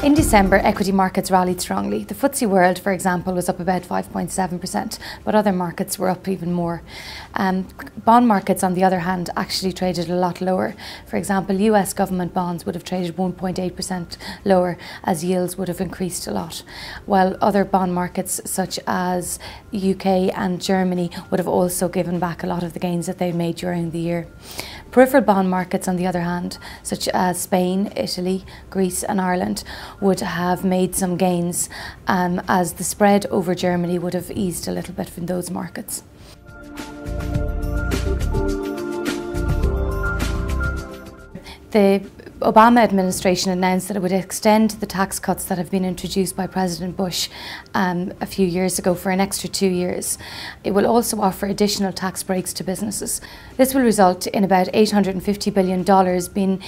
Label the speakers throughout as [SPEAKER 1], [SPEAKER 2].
[SPEAKER 1] In December, equity markets rallied strongly. The FTSE World, for example, was up about 5.7%, but other markets were up even more. Bond markets, on the other hand, actually traded a lot lower. For example, US government bonds would have traded 1.8% lower, as yields would have increased a lot, while other bond markets such as UK and Germany would have also given back a lot of the gains that they made during the year. Peripheral bond markets, on the other hand, such as Spain, Italy, Greece and Ireland, would have made some gains as the spread over Germany would have eased a little bit from those markets. The Obama administration announced that it would extend the tax cuts that have been introduced by President Bush a few years ago for an extra 2 years. It will also offer additional tax breaks to businesses. This will result in about $850 billion being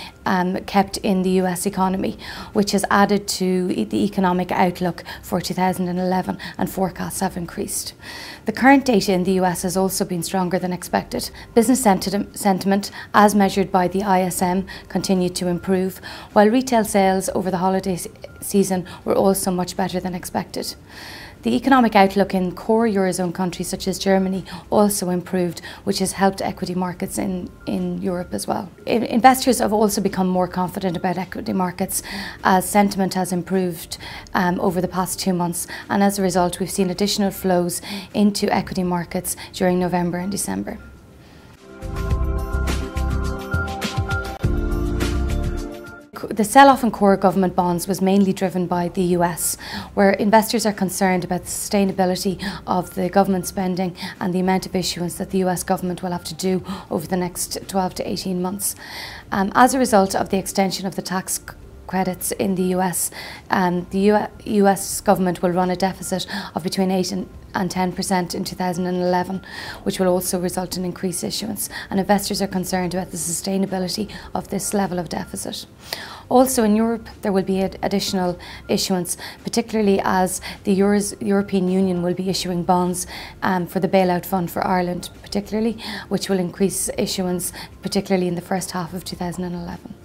[SPEAKER 1] kept in the US economy, which has added to the economic outlook for 2011, and forecasts have increased. The current data in the US has also been stronger than expected. Business sentiment, as measured by the ISM, continued to improve, while retail sales over the holiday season were also much better than expected. The economic outlook in core Eurozone countries such as Germany also improved, which has helped equity markets in Europe as well. Investors have also become more confident about equity markets as sentiment has improved over the past 2 months, and as a result we've seen additional flows into equity markets during November and December. The sell-off in core government bonds was mainly driven by the US, where investors are concerned about the sustainability of the government spending and the amount of issuance that the US government will have to do over the next 12 to 18 months. As a result of the extension of the tax credits in the US, the US government will run a deficit of between 8 and 10% in 2011, which will also result in increased issuance, and investors are concerned about the sustainability of this level of deficit. Also in Europe there will be additional issuance, particularly as the European Union will be issuing bonds for the bailout fund for Ireland particularly, which will increase issuance particularly in the first half of 2011.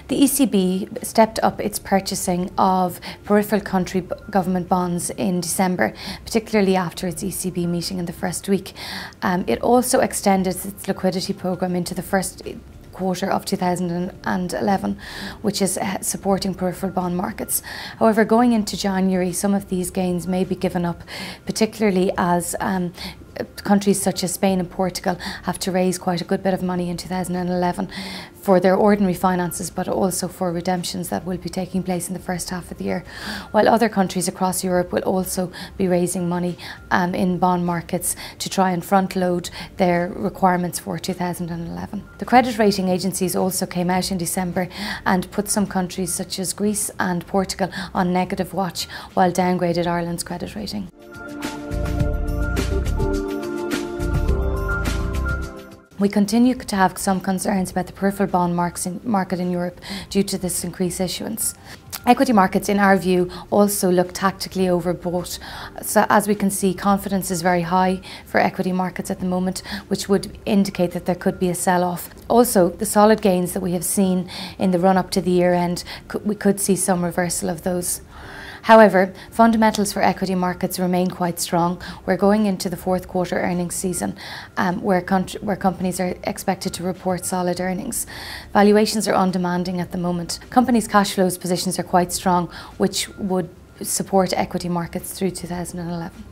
[SPEAKER 1] The ECB stepped up its purchasing of peripheral country government bonds in December, particularly after its ECB meeting in the first week. It also extended its liquidity programme into the first quarter of 2011, which is supporting peripheral bond markets. However, going into January, some of these gains may be given up, particularly as countries such as Spain and Portugal have to raise quite a good bit of money in 2011 for their ordinary finances, but also for redemptions that will be taking place in the first half of the year, while other countries across Europe will also be raising money in bond markets to try and front load their requirements for 2011. The credit rating agencies also came out in December and put some countries such as Greece and Portugal on negative watch, while downgraded Ireland's credit rating. We continue to have some concerns about the peripheral bond market in Europe due to this increased issuance. Equity markets, in our view, also look tactically overbought. So as we can see, confidence is very high for equity markets at the moment, which would indicate that there could be a sell-off. Also, the solid gains that we have seen in the run-up to the year end, we could see some reversal of those. However, fundamentals for equity markets remain quite strong. We're going into the fourth quarter earnings season where companies are expected to report solid earnings. Valuations are undemanding at the moment. Companies' cash flows positions are quite strong, which would support equity markets through 2011.